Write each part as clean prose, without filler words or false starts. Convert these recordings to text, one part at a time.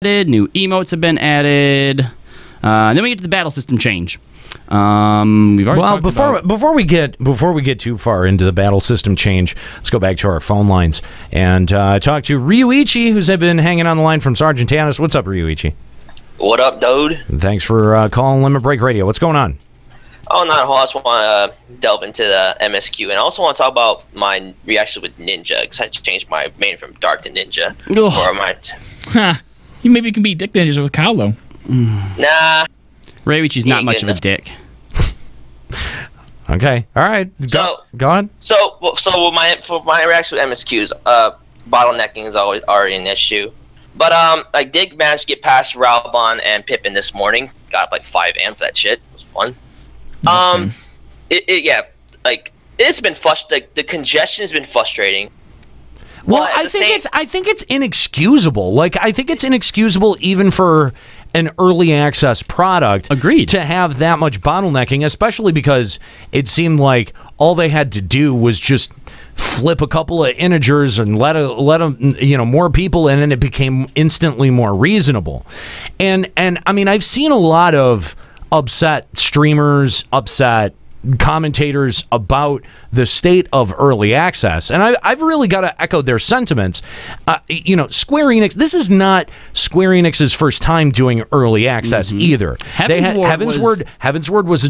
added, new emotes have been added. Then we get to the battle system change. We've already talked about... before we get too far into the battle system change, let's go back to our phone lines and talk to Ryuichi, who's been hanging on the line from Sergeant Tannis. What's up, Ryuichi? What up, dude? Thanks for calling Limit Break Radio. What's going on? Oh, not a whole lot. I just want to delve into the MSQ, and I also want to talk about my reaction with Ninja, because I changed my main from Dark to Ninja. You maybe can beat Dick Ninjas with Kyle, though. Nah. Ryuichi's not much of a dick. Okay. All right. Go on. So for my reaction with MSQs, bottlenecking is already an issue. But I did manage to get past Raubon and Pippin this morning. Got up like 5 AM for that shit. It was fun. It's been frustrating. The congestion has been frustrating. Well, I think it's inexcusable. Like, I think it's inexcusable even for an early access product. Agreed. To have that much bottlenecking, especially because it seemed like all they had to do was just flip a couple of integers and let them, more people in, and it became instantly more reasonable. And I mean, I've seen a lot of upset streamers, upset commentators about the state of early access, and I've really got to echo their sentiments. Square Enix, this is not Square Enix's first time doing early access either. Heavensward was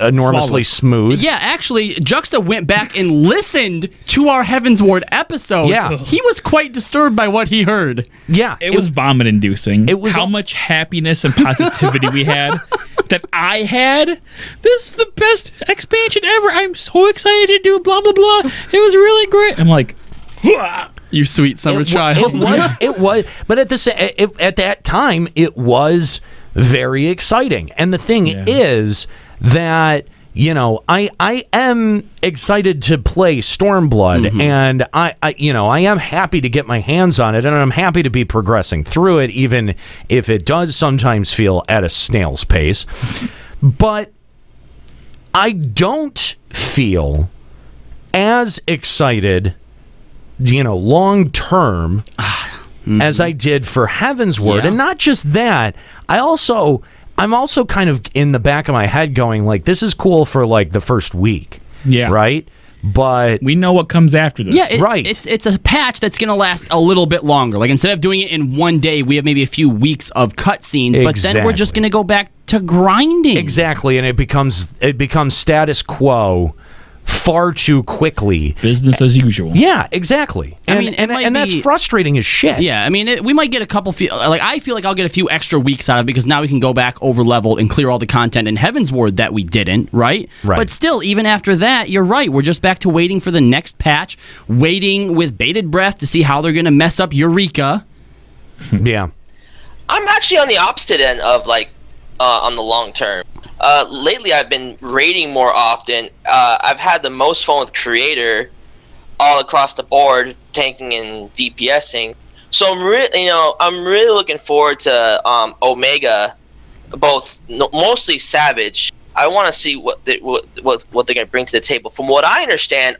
enormously smooth. Yeah, actually, Juxta went back and listened to our Heavensward episode. Yeah. He was quite disturbed by what he heard. Yeah. It was vomit-inducing. It was how much happiness and positivity we had. That I had. This is the best expansion ever. I'm so excited to do blah blah blah. It was really great. I'm like, you sweet summer child. It was, but at that time, it was very exciting. And the thing is that, I am excited to play Stormblood, and I am happy to get my hands on it, and I'm happy to be progressing through it, even if it does sometimes feel at a snail's pace. But I don't feel as excited, long term as I did for Heavensward. Yeah. And not just that, I'm also kind of in the back of my head going, like, this is cool for, like, the first week. Yeah. Right? But we know what comes after this. Yeah, right. It's a patch that's going to last a little bit longer. Like, instead of doing it in one day, we have maybe a few weeks of cutscenes, but then we're just going to go back to grinding. Exactly, and it becomes status quo far too quickly. Business as usual. Yeah, exactly. And that's frustrating as shit. Yeah, I mean, we might get a couple... I feel like I'll get a few extra weeks out of it, because now we can go back over level and clear all the content in Heavensward that we didn't, right? But still, even after that, you're right. We're just back to waiting for the next patch, waiting with bated breath to see how they're going to mess up Eureka. Yeah. I'm actually on the opposite end of, on the long term. Lately, I've been raiding more often. I've had the most fun with Creator all across the board, tanking and DPSing. So I'm really looking forward to Omega, mostly Savage. I want to see what they're going to bring to the table. From what I understand,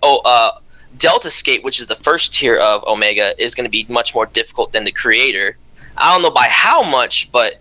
Delta Skate, which is the first tier of Omega, is going to be much more difficult than the Creator. I don't know by how much, but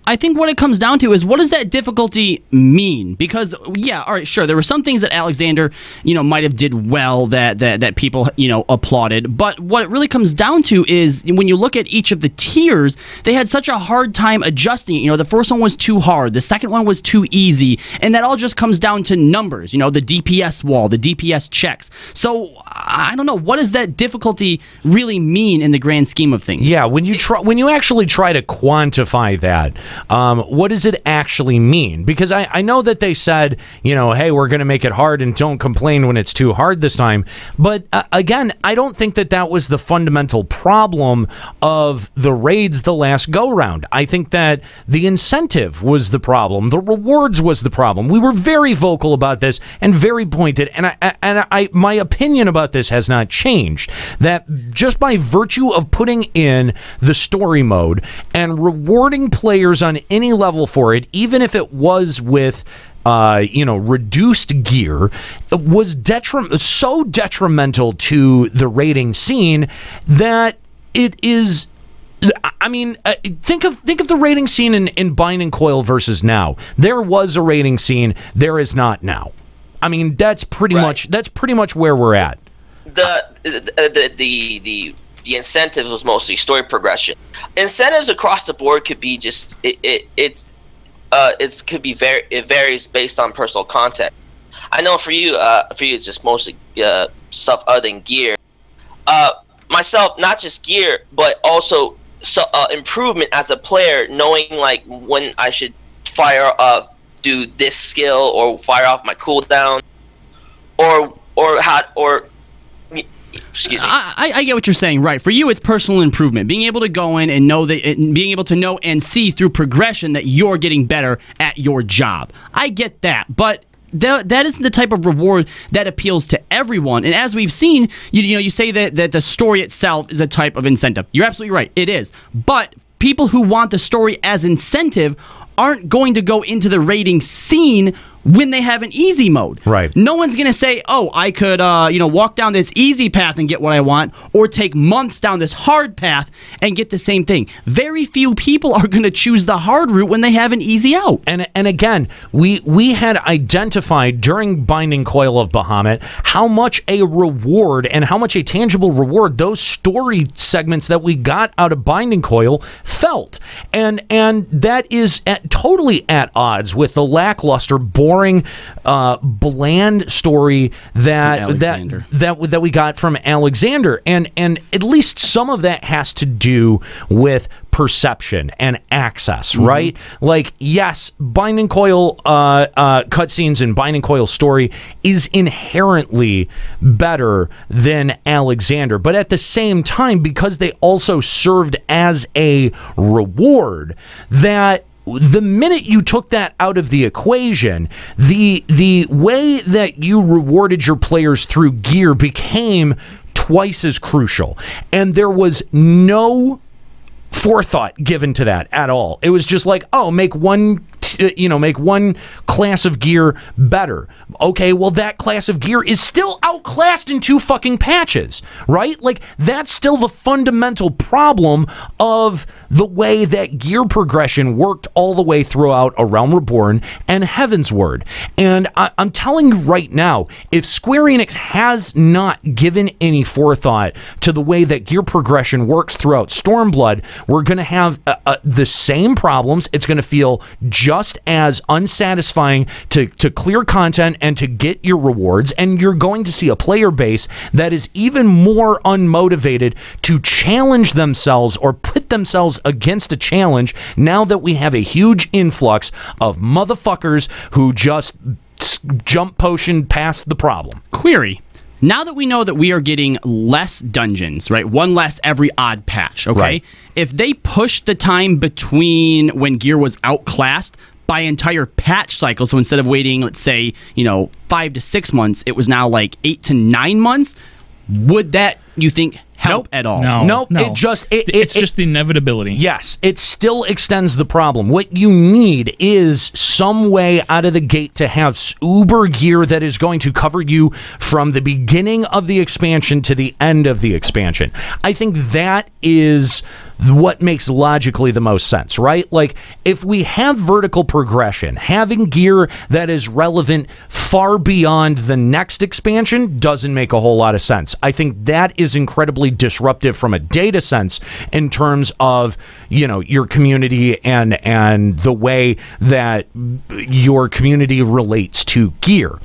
I think what it comes down to is, what does that difficulty mean? Because, yeah, all right, sure, there were some things that Alexander, might have did well that people, applauded. But what it really comes down to is, when you look at each of the tiers, they had such a hard time adjusting it. The first one was too hard. The second one was too easy. And that all just comes down to numbers, the DPS wall, the DPS checks. So, I don't know, what does that difficulty really mean in the grand scheme of things? Yeah, when you actually try to quantify that, what does it actually mean? Because I know that they said, hey, we're going to make it hard and don't complain when it's too hard this time. But again, I don't think that was the fundamental problem of the raids the last go-round. I think that the incentive was the problem. The rewards was the problem. We were very vocal about this and very pointed. And my opinion about this has not changed. That just by virtue of putting in the story mode and rewarding players on any level for it, even if it was with reduced gear, was so detrimental to the raiding scene that it is I mean, think of the rating scene in Binding Coil versus now. There was a rating scene. There is not now. I mean, that's pretty much where we're at. The incentives was mostly story progression. Incentives across the board could be just it varies based on personal context. I know for you it's just mostly stuff other than gear. Myself, not just gear, but also improvement as a player, knowing like when I should do this skill or fire off my cooldown, or excuse me. I get what you're saying, right? For you, it's personal improvement, being able to go in and being able to know and see through progression that you're getting better at your job. I get that, but that isn't the type of reward that appeals to everyone. And as we've seen, you say that the story itself is a type of incentive. You're absolutely right. It is. But people who want the story as incentive aren't going to go into the raiding scene when they have an easy mode. Right. No one's going to say, oh, I could walk down this easy path and get what I want, or take months down this hard path and get the same thing. Very few people are going to choose the hard route when they have an easy out. And again, we had identified during Binding Coil of Bahamut how much a reward and how much a tangible reward those story segments that we got out of Binding Coil felt. And that is totally at odds with the lackluster, boring, bland story that we got from Alexander, and at least some of that has to do with perception and access, right? Like, yes, Binding Coil cutscenes and Binding Coil story is inherently better than Alexander, but at the same time, because they also served as a reward, that the minute you took that out of the equation, the way that you rewarded your players through gear became twice as crucial, and there was no forethought given to that at all. It was just like, oh, make one class of gear better. Okay, well, that class of gear is still outclassed in 2 fucking patches, right? Like, that's still the fundamental problem of the way that gear progression worked all the way throughout A Realm Reborn and Heavensward. And I'm telling you right now, if Square Enix has not given any forethought to the way that gear progression works throughout Stormblood, we're going to have the same problems. It's going to feel just as unsatisfying to clear content and to get your rewards, and you're going to see a player base that is even more unmotivated to challenge themselves or put themselves against a challenge now that we have a huge influx of motherfuckers who just jump potion past the problem. Query. Now that we know that we are getting less dungeons, right? One less every odd patch, okay? Right. If they pushed the time between when gear was outclassed by entire patch cycle, so instead of waiting, let's say, 5 to 6 months, it was now like 8 to 9 months, would that, you think, help at all? No. It's just the inevitability. Yes, it still extends the problem. What you need is some way out of the gate to have uber gear that is going to cover you from the beginning of the expansion to the end of the expansion. I think that is what makes logically the most sense, right? Like, if we have vertical progression, having gear that is relevant far beyond the next expansion doesn't make a whole lot of sense. I think that is incredibly disruptive from a data sense in terms of, your community and the way that your community relates to gear.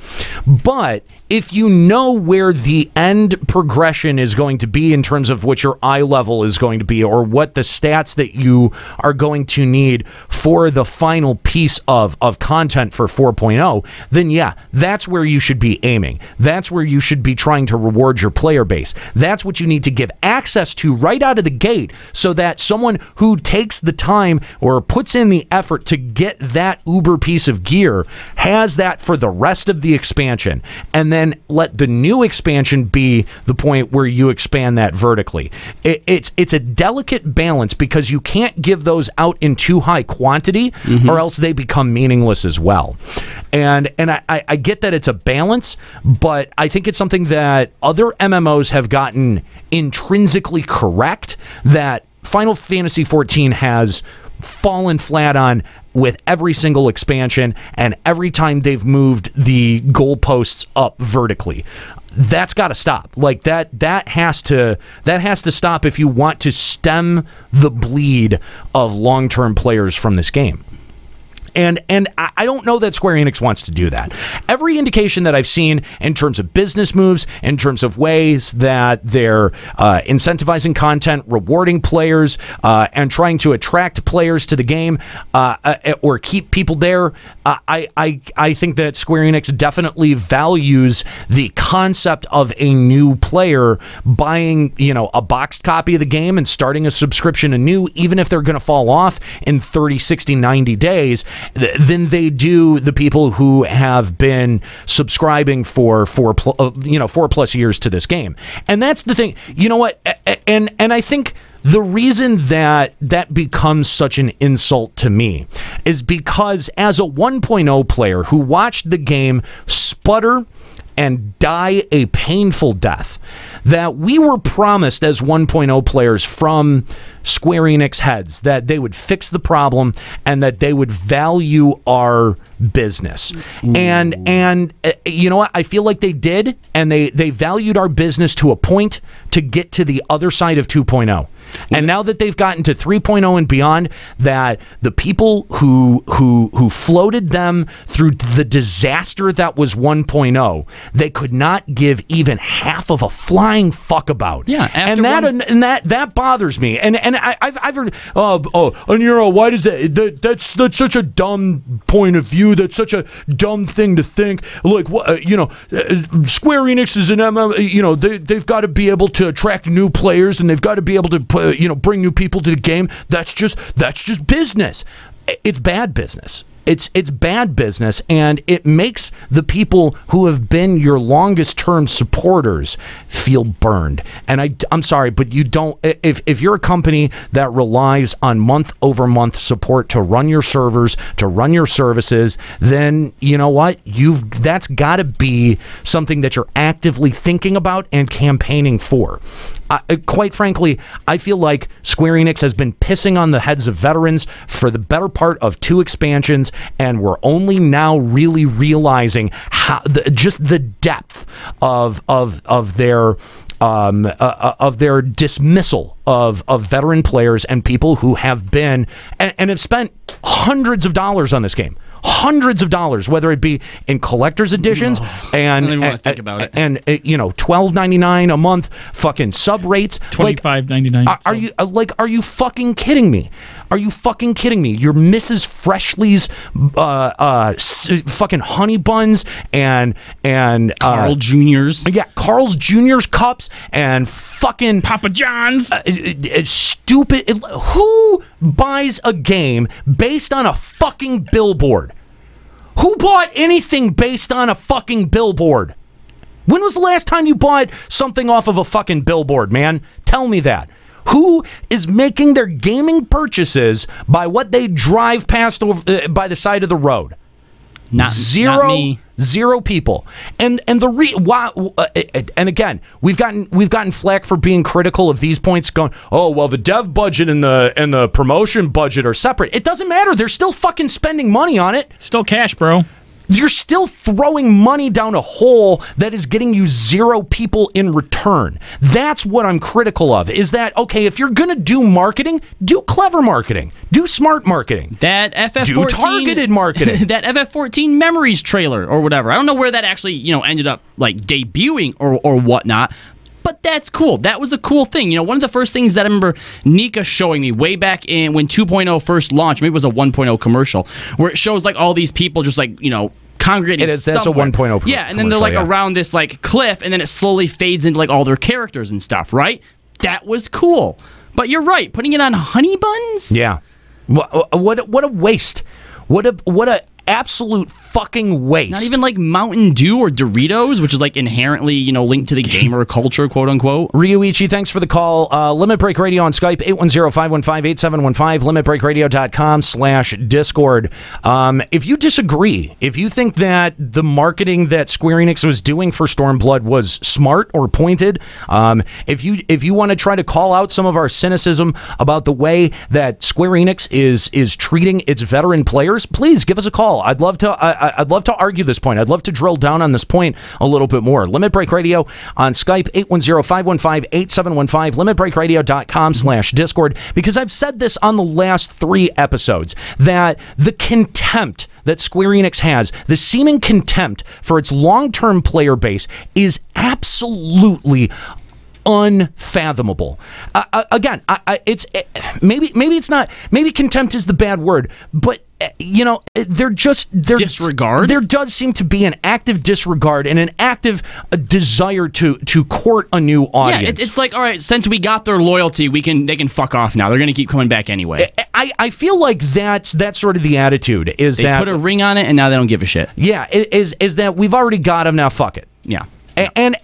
But if you know where the end progression is going to be in terms of what your eye level is going to be, or what the stats that you are going to need for the final piece of content for 4.0, then yeah, that's where you should be aiming. That's where you should be trying to reward your player base. That's what you need to give access to right out of the gate, so that someone who takes the time or puts in the effort to get that uber piece of gear has that for the rest of the expansion, and then let the new expansion be the point where you expand that vertically. It's a delicate balance, because you can't give those out in too high quantity, or else they become meaningless as well. And I get that it's a balance, but I think it's something that other MMOs have gotten intrinsically correct, that Final Fantasy 14 has fallen flat on with every single expansion and every time they've moved the goalposts up vertically. That's got to stop. Like that has to stop if you want to stem the bleed of long-term players from this game. And I don't know that Square Enix wants to do that. Every indication that I've seen in terms of business moves, in terms of ways that they're incentivizing content, rewarding players, and trying to attract players to the game or keep people there, I think that Square Enix definitely values the concept of a new player buying, a boxed copy of the game and starting a subscription anew, even if they're going to fall off in 30, 60, 90 days. Than they do the people who have been subscribing for 4+ years to this game. And that's the thing. You know what? And I think the reason that becomes such an insult to me is because as a 1.0 player who watched the game sputter and die a painful death, that we were promised as 1.0 players from Square Enix heads that they would fix the problem and that they would value our business. And you know what? I feel like they did, and they valued our business to a point to get to the other side of 2.0. And now that they've gotten to 3.0 and beyond, that the people who floated them through the disaster that was 1.0, they could not give even half of a flying fuck about. Yeah, and that bothers me. And I've heard, why does that's such a dumb point of view. That's such a dumb thing to think. Like, Square Enix is an they've got to be able to attract new players, and they've got to be able to bring new people to the game. That's just business. It's bad business. It's bad business, and it makes the people who have been your longest term supporters feel burned. And I'm sorry, but you don't. If you're a company that relies on month-over-month support to run your servers, to run your services, then you know what? That's got to be something that you're actively thinking about and campaigning for. Quite frankly, I feel like Square Enix has been pissing on the heads of veterans for the better part of 2 expansions, and we're only now really realizing how just the depth of their dismissal of veteran players and people who have been and have spent hundreds of dollars on this game. Hundreds of dollars, whether it be in collector's editions and $12.99 a month, fucking sub rates, $25.99. Are you fucking kidding me? Are you fucking kidding me? Your Mrs. Freshly's fucking honey buns and Carl Jr.'s. Yeah, Carl's Jr.'s cups and fucking Papa John's. Stupid. Who buys a game based on a fucking billboard? Who bought anything based on a fucking billboard? When was the last time you bought something off of a fucking billboard, man? Tell me that. Who is making their gaming purchases by what they drive past by the side of the road? Not me. Zero people. And again, we've gotten flack for being critical of these points, going, oh well, the dev budget and the promotion budget are separate. It doesn't matter. They're still fucking spending money on it. Still cash, bro. You're still throwing money down a hole that is getting you 0 people in return. That's what I'm critical of, is that, okay, if you're going to do marketing, do clever marketing. Do smart marketing. That FF14... Do targeted marketing. That FF14 Memories trailer or whatever. I don't know where that actually, ended up, like, debuting or whatnot. But that's cool. That was a cool thing. One of the first things that I remember Nika showing me way back in when 2.0 first launched, maybe it was a 1.0 commercial, where it shows like all these people just like, congregating that's somewhere. That's a 1.0 Yeah, and then they're like around this like cliff, and then it slowly fades into like all their characters and stuff, right? That was cool. But you're right, putting it on honey buns? Yeah. What a waste. What a absolute fucking waste. Not even like Mountain Dew or Doritos, which is like inherently, linked to the gamer culture, quote unquote. Ryuichi, thanks for the call. Limit Break Radio on Skype, 810-515-8715, limitbreakradio.com/Discord. If you disagree, if you think that the marketing that Square Enix was doing for Stormblood was smart or pointed, if you want to try to call out some of our cynicism about the way that Square Enix is treating its veteran players, please give us a call. I'd love to argue this point. I'd love to drill down on this point a little bit more. Limit Break Radio on Skype, 810-515-8715, limitbreakradio.com/Discord, because I've said this on the last 3 episodes, that the contempt that Square Enix has, the seeming contempt for its long-term player base, is absolutely unfathomable. Again, maybe it's not. Maybe contempt is the bad word, but they're disregard. There does seem to be an active disregard and an active desire to court a new audience. Yeah, it's like, all right, since we got their loyalty, they can fuck off now. They're going to keep coming back anyway. I feel like that's sort of the attitude. They put a ring on it and now they don't give a shit. Yeah, is that we've already got them, now fuck it. Yeah. And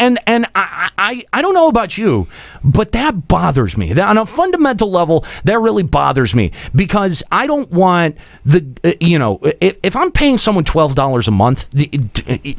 I don't know about you, but that bothers me. On a fundamental level, that really bothers me, because I don't want if I'm paying someone $12 a month,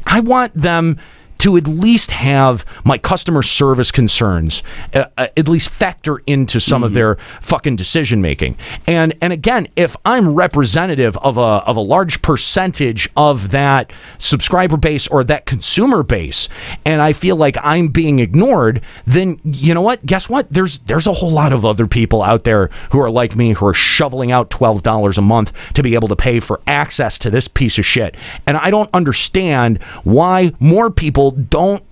I want them to at least have my customer service concerns at least factor into some of their fucking decision making. And again, if I'm representative of a large percentage of that subscriber base or that consumer base, and I feel like I'm being ignored, then you know what? Guess what? There's a whole lot of other people out there who are like me, who are shoveling out $12 a month to be able to pay for access to this piece of shit. And I don't understand why more people don't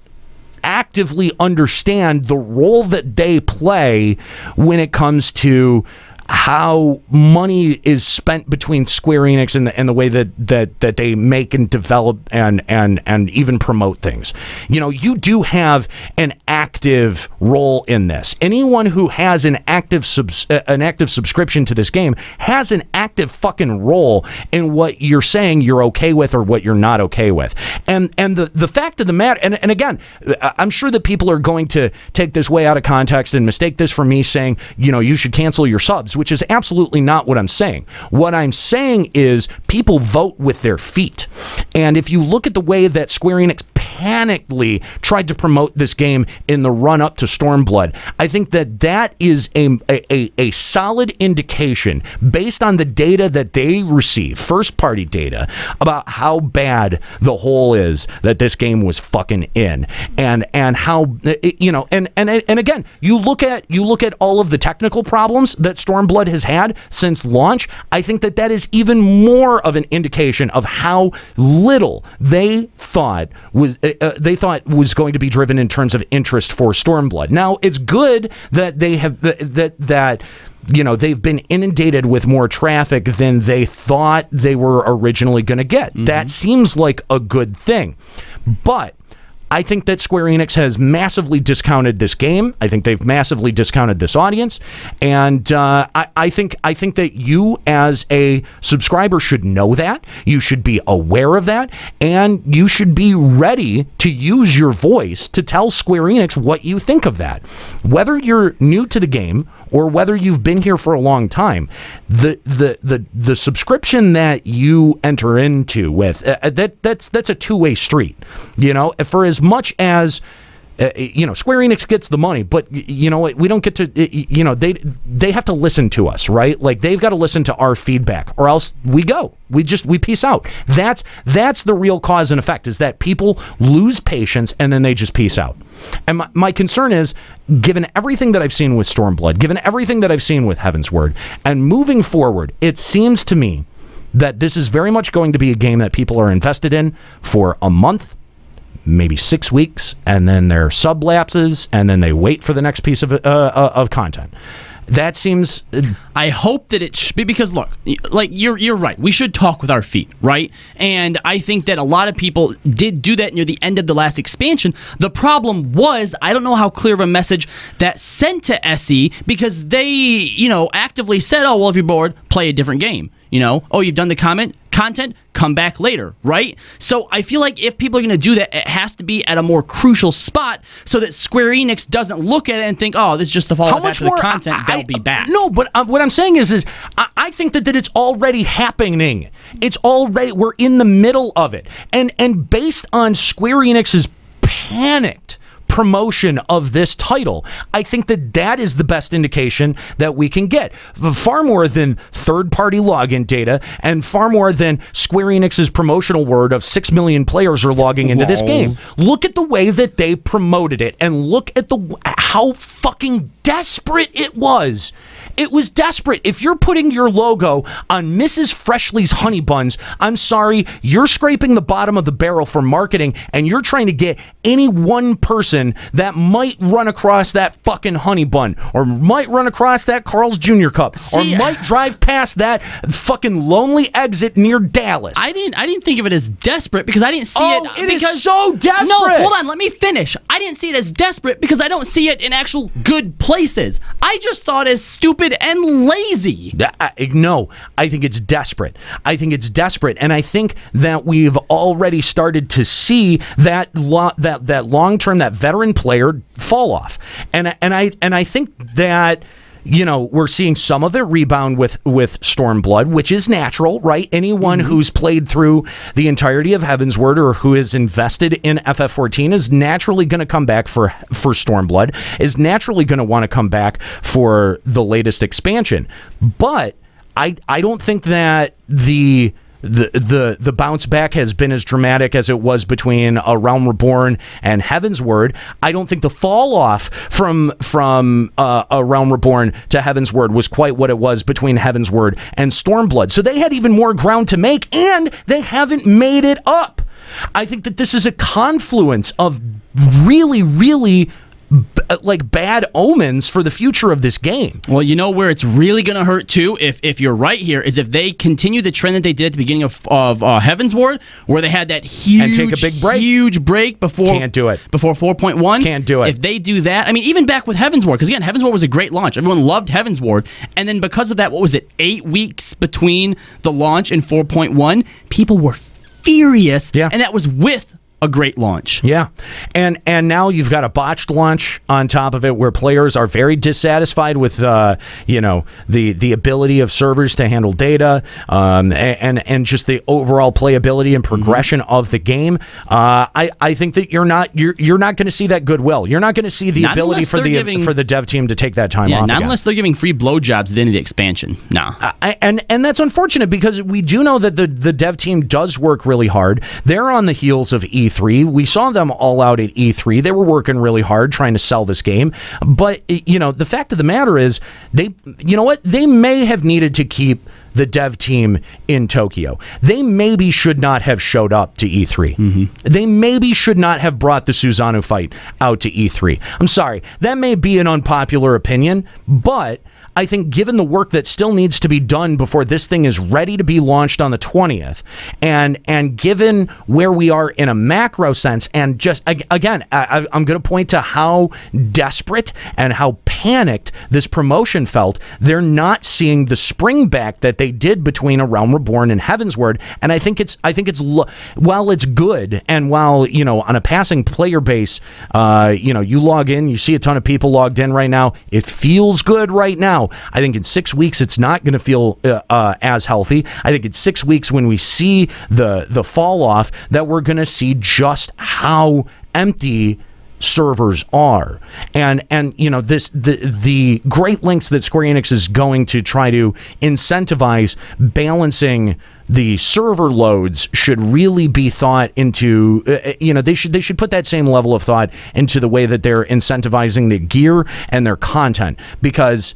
actively understand the role that they play when it comes to how money is spent between Square Enix and the way that they make and develop and even promote things. You do have an active role in this. Anyone who has an active subscription to this game has an active fucking role in what you're saying you're okay with or what you're not okay with. And the fact of the matter, and again, I'm sure that people are going to take this way out of context and mistake this for me saying, you should cancel your subs, which is absolutely not what I'm saying. What I'm saying is people vote with their feet. And if you look at the way that Square Enix panickedly tried to promote this game in the run-up to Stormblood, I think that is a solid indication, based on the data that they receive, first-party data, about how bad the hole is that this game was fucking in, and how and again, you look at all of the technical problems that Stormblood has had since launch. I think that is even more of an indication of how little they thought was going to be driven in terms of interest for Stormblood. Now, it's good that they have they've been inundated with more traffic than they thought they were originally going to get. That seems like a good thing, but I think that Square Enix has massively discounted this game. I think they've massively discounted this audience, and I think that you as a subscriber should know that. You should be aware of that, and you should be ready to use your voice to tell Square Enix what you think of that. Whether you're new to the game or whether you've been here for a long time, the subscription that you enter into with that's a two-way street. For as much as Square Enix gets the money, but we don't get to. They have to listen to us, right? Like, they've got to listen to our feedback, or else we go. We peace out. That's the real cause and effect, is that people lose patience and then they just peace out. And my concern is, given everything that I've seen with Stormblood, given everything that I've seen with Heaven's Word, and moving forward, it seems to me that this is very much going to be a game that people are invested in for a month, maybe 6 weeks, and then there are sub lapses, and then they wait for the next piece of content. That seems. I hope that it should be, because look, like you're right. We should talk with our feet, right? And I think that a lot of people did do that near the end of the last expansion. The problem was, I don't know how clear of a message that sent to SE, because they, actively said, "Oh, well, if you're bored, play a different game." Oh, you've done the comment? content, come back later, right? So I feel like if people are going to do that, it has to be at a more crucial spot so that Square Enix doesn't look at it and think, oh, this is just the follow-up after the content, they'll be back. No, but what I'm saying is I think that it's already happening. It's already, we're in the middle of it. And based on Square Enix's panicked promotion of this title, I think that is the best indication that we can get. Far more than third-party login data and far more than Square Enix's promotional word of 6 million players are logging into this game. Look at the way that they promoted it and look at how fucking desperate it was. It was desperate. If you're putting your logo on Mrs. Freshly's Honey Buns, I'm sorry, you're scraping the bottom of the barrel for marketing, and you're trying to get any one person that might run across that fucking honey bun, or might run across that Carl's Jr. cup, or might drive past that fucking lonely exit near Dallas. I didn't think of it as desperate because I didn't see it. It is so desperate. No, hold on, let me finish. I didn't see it as desperate because I don't see it in actual good places. I just thought it as stupid and lazy. No, I think it's desperate. I think it's desperate, and I think that we've already started to see that long term, that veteran player fall off, and I think that, you know, we're seeing some of it rebound with Stormblood, which is natural, right? Anyone who's played through the entirety of Heavensward or who is invested in FF14 is naturally going to come back for Stormblood, is naturally going to want to come back for the latest expansion. But I don't think that the bounce back has been as dramatic as it was between A Realm Reborn and Heavensward. I don't think the fall off from A Realm Reborn to Heavensward was quite what it was between Heavensward and Stormblood. So they had even more ground to make, and they haven't made it up. I think that this is a confluence of really, really like bad omens for the future of this game. Well, you know where it's really going to hurt too, if you're right here, is if they continue the trend that they did at the beginning of Heavensward, where they had that huge, and take a big break. Huge break before. Can't do it. Before 4.1. Can't do it. If they do that, I mean, even back with Heavensward, because again, Heavensward was a great launch. Everyone loved Heavensward, and then because of that, what was it? 8 weeks between the launch and 4.1, people were furious. Yeah, and that was with a great launch. Yeah. And now you've got a botched launch on top of it where players are very dissatisfied with you know, the ability of servers to handle data, and just the overall playability and progression of the game. I think that you're not going to see that goodwill. You're not going to see the ability for the dev team to take that time off. Not unless they're giving free blowjobs at the end of the expansion. Nah. And that's unfortunate because we do know that the dev team does work really hard. They're on the heels of E3. We saw them all out at E3. They were working really hard trying to sell this game. But, you know, the fact of the matter is, you know what? They may have needed to keep the dev team in Tokyo. They maybe should not have showed up to E3. They maybe should not have brought the Susanoo fight out to E3. I'm sorry. That may be an unpopular opinion, but I think given the work that still needs to be done before this thing is ready to be launched on the 20th, and given where we are in a macro sense, and just, again, I'm going to point to how desperate and how panicked this promotion felt. They're not seeing the spring back that they did between A Realm Reborn and Heavensward, and I think it's while it's good, and while, you know, on a passing player base, you know, you log in, you see a ton of people logged in right now, it feels good right now. I think in 6 weeks it's not going to feel as healthy. I think in 6 weeks when we see the fall off that we're going to see just how empty servers are, and you know, the great lengths that Square Enix is going to try to incentivize balancing the server loads should really be thought into. You know, they should put that same level of thought into the way that they're incentivizing the gear and their content, because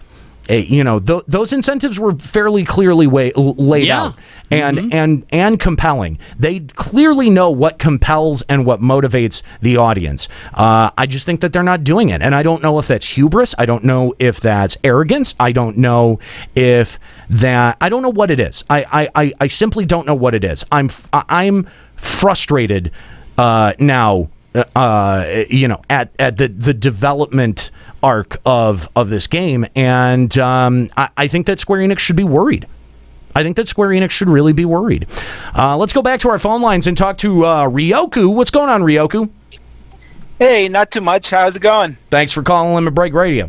you know, those incentives were fairly clearly laid out and compelling. They clearly know what compels and what motivates the audience. I just think that they're not doing it, and I don't know if that's hubris. I don't know if that's arrogance. I don't know if that. I don't know what it is. I simply don't know what it is. I'm frustrated now. You know, at the development arc of this game, and I think that Square Enix should be worried. I think that Square Enix should really be worried. Let's go back to our phone lines and talk to Ryoku. What's going on, Ryoku? Hey, not too much. How's it going? Thanks for calling Limit Break Radio.